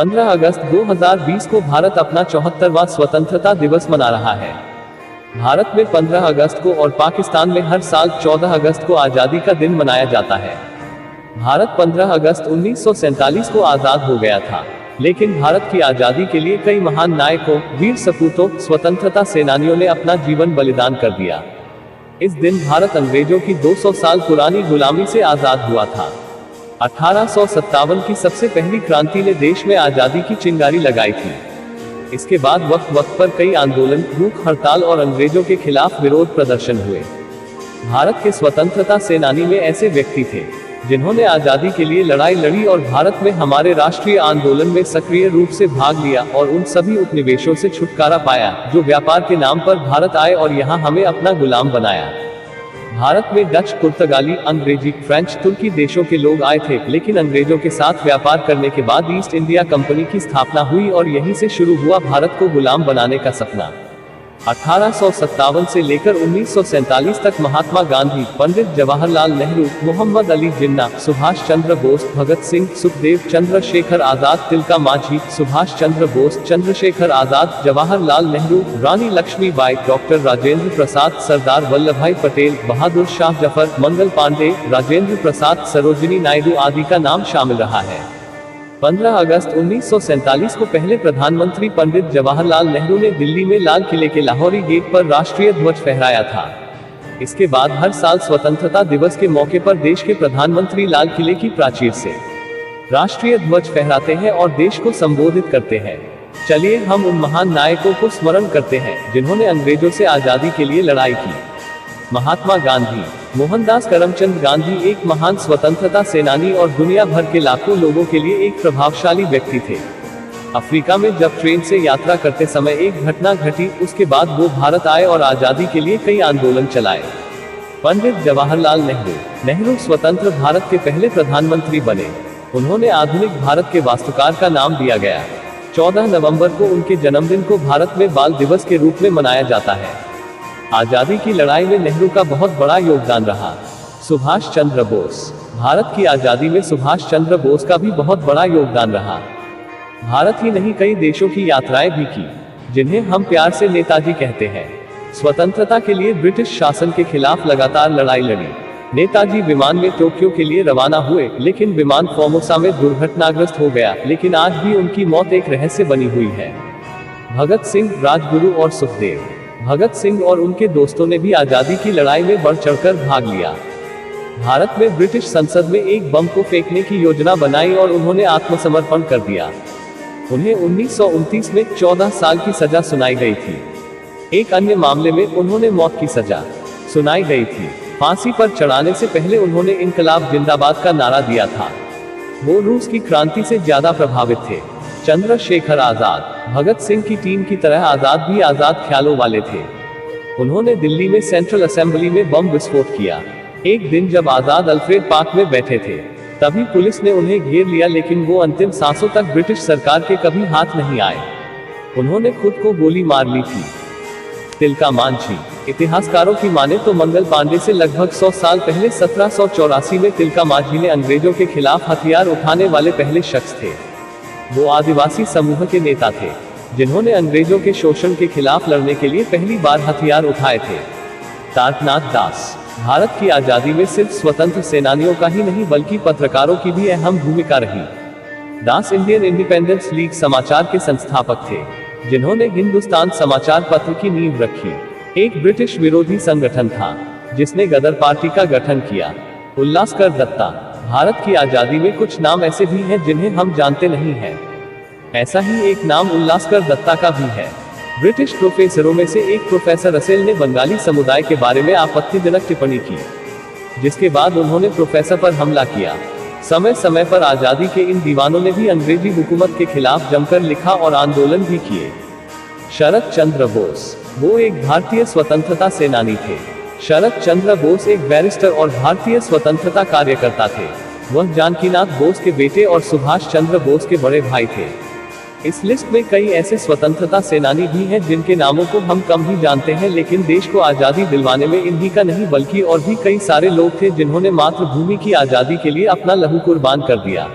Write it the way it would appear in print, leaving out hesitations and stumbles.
15 अगस्त 2020 को भारत अपना 74वां स्वतंत्रता दिवस मना रहा है। भारत में 15 अगस्त को और पाकिस्तान में हर साल 14 अगस्त को आज़ादी का दिन मनाया जाता है। भारत 15 अगस्त 1947 को आज़ाद हो गया था, लेकिन भारत की आज़ादी के लिए कई महान नायकों, वीर सपूतों, स्वतंत्रता सेनानियों ने अपना जीवन बलिदान कर दिया। इस दिन भारत अंग्रेजों की 200 साल पुरानी गुलामी से आज़ाद हुआ था। 1857 की सबसे पहली क्रांति ने देश में आज़ादी की चिंगारी लगाई थी। इसके बाद वक्त वक्त पर कई आंदोलन, भूख हड़ताल और अंग्रेजों के खिलाफ विरोध प्रदर्शन हुए। भारत के स्वतंत्रता सेनानी में ऐसे व्यक्ति थे जिन्होंने आज़ादी के लिए लड़ाई लड़ी और भारत में हमारे राष्ट्रीय आंदोलन में सक्रिय रूप से भाग लिया और उन सभी उपनिवेशों से छुटकारा पाया जो व्यापार के नाम पर भारत आए और यहाँ हमें अपना गुलाम बनाया। भारत में डच, पुर्तगाली, अंग्रेजी, फ्रेंच, तुर्की देशों के लोग आए थे, लेकिन अंग्रेजों के साथ व्यापार करने के बाद ईस्ट इंडिया कंपनी की स्थापना हुई और यहीं से शुरू हुआ भारत को गुलाम बनाने का सपना। 1857 से लेकर 1947 तक महात्मा गांधी, पंडित जवाहरलाल नेहरू, मोहम्मद अली जिन्ना, सुभाष चंद्र बोस, भगत सिंह, सुखदेव, चंद्रशेखर आजाद, तिलका मांझी, सुभाष चंद्र बोस, चंद्रशेखर आजाद, जवाहरलाल नेहरू, रानी लक्ष्मीबाई, डॉक्टर राजेंद्र प्रसाद, सरदार वल्लभभाई पटेल, बहादुर शाह जफर, मंगल पांडे, राजेंद्र प्रसाद, सरोजिनी नायडू आदि का नाम शामिल रहा है। 15 अगस्त 1947 को पहले प्रधानमंत्री पंडित जवाहरलाल नेहरू ने दिल्ली में लाल किले के लाहौरी गेट पर राष्ट्रीय ध्वज फहराया था। इसके बाद हर साल स्वतंत्रता दिवस के मौके पर देश के प्रधानमंत्री लाल किले की प्राचीर से राष्ट्रीय ध्वज फहराते हैं और देश को संबोधित करते हैं। चलिए हम उन महान नायकों को स्मरण करते हैं जिन्होंने अंग्रेजों से आजादी के लिए लड़ाई की। महात्मा गांधी। मोहनदास करमचंद गांधी एक महान स्वतंत्रता सेनानी और दुनिया भर के लाखों लोगों के लिए एक प्रभावशाली व्यक्ति थे। अफ्रीका में जब ट्रेन से यात्रा करते समय एक घटना घटी, उसके बाद वो भारत आए और आज़ादी के लिए कई आंदोलन चलाए। पंडित जवाहरलाल नेहरू स्वतंत्र भारत के पहले प्रधानमंत्री बने। उन्होंने आधुनिक भारत के वास्तुकार का नाम दिया गया। 14 नवंबर को उनके जन्मदिन को भारत में बाल दिवस के रूप में मनाया जाता है। आज़ादी की लड़ाई में नेहरू का बहुत बड़ा योगदान रहा। सुभाष चंद्र बोस। भारत की आज़ादी में सुभाष चंद्र बोस का भी बहुत बड़ा योगदान रहा। भारत ही नहीं, कई देशों की यात्राएं भी की, जिन्हें हम प्यार से नेताजी कहते हैं। स्वतंत्रता के लिए ब्रिटिश शासन के खिलाफ लगातार लड़ाई लड़ी। नेताजी विमान में टोक्यो के लिए रवाना हुए, लेकिन विमान फॉर्मोसा में दुर्घटनाग्रस्त हो गया, लेकिन आज भी उनकी मौत एक रहस्य बनी हुई है। भगत सिंह, राजगुरु और सुखदेव। भगत सिंह और उनके दोस्तों ने भी आज़ादी की लड़ाई में बढ़ चढ़कर भाग लिया। भारत में ब्रिटिश संसद में एक बम को फेंकने की योजना बनाई और उन्होंने आत्मसमर्पण कर दिया। उन्हें 1929 में 14 साल की सजा सुनाई गई थी। एक अन्य मामले में उन्होंने मौत की सजा सुनाई गई थी। फांसी पर चढ़ाने से पहले उन्होंने इनकलाब जिंदाबाद का नारा दिया था। वो रूस की क्रांति से ज्यादा प्रभावित थे। चंद्रशेखर आजाद। भगत सिंह की टीम की तरह आजाद भी आजाद ख्यालों वाले थे। उन्होंने दिल्ली में सेंट्रल असेंबली में बम विस्फोट किया। एक दिन जब आजाद अल्फ्रेड पार्क में बैठे थे, तभी पुलिस ने उन्हें घेर लिया, लेकिन वो अंतिम सांसों तक ब्रिटिश सरकार के कभी हाथ नहीं आए। उन्होंने खुद को गोली मार ली थी। तिलका मांझी। इतिहासकारों की माने तो मंगल पांडे से लगभग 100 साल पहले 1784 में तिलका मांझी ने अंग्रेजों के खिलाफ हथियार उठाने वाले पहले शख्स थे। वो आदिवासी समूह के नेता थे जिन्होंने अंग्रेजों के शोषण के खिलाफ लड़ने के लिए पहली बार हथियार उठाए थे। तारकनाथ दास। भारत की आजादी में सिर्फ स्वतंत्र सेनानियों का ही नहीं बल्कि पत्रकारों की भी अहम भूमिका रही। दास इंडियन इंडिपेंडेंस लीग समाचार के संस्थापक थे, जिन्होंने हिंदुस्तान समाचार पत्र की नींव रखी। एक ब्रिटिश विरोधी संगठन था जिसने गदर पार्टी का गठन किया। उल्लासकर दत्ता। भारत की आजादी में कुछ नाम ऐसे भी हैं जिन्हें हम जानते नहीं हैं। ऐसा ही एक नाम उल्लासकर दत्ता का भी है। ब्रिटिश प्रोफेसरों में से एक प्रोफेसर रसेल ने बंगाली समुदाय के बारे में आपत्तिजनक टिप्पणी की, जिसके बाद उन्होंने प्रोफेसर पर हमला किया। समय समय पर आजादी के इन दीवानों ने भी अंग्रेजी हुकूमत के खिलाफ जमकर लिखा और आंदोलन भी किए। शरद चंद्र बोस। वो एक भारतीय स्वतंत्रता सेनानी थे। शरद चंद्र बोस एक बैरिस्टर और भारतीय स्वतंत्रता कार्यकर्ता थे। वह जानकीनाथ बोस के बेटे और सुभाष चंद्र बोस के बड़े भाई थे। इस लिस्ट में कई ऐसे स्वतंत्रता सेनानी भी हैं जिनके नामों को हम कम ही जानते हैं, लेकिन देश को आज़ादी दिलवाने में इन्हीं का नहीं बल्कि और भी कई सारे लोग थे जिन्होंने मातृभूमि की आज़ादी के लिए अपना लहू कुर्बान कर दिया।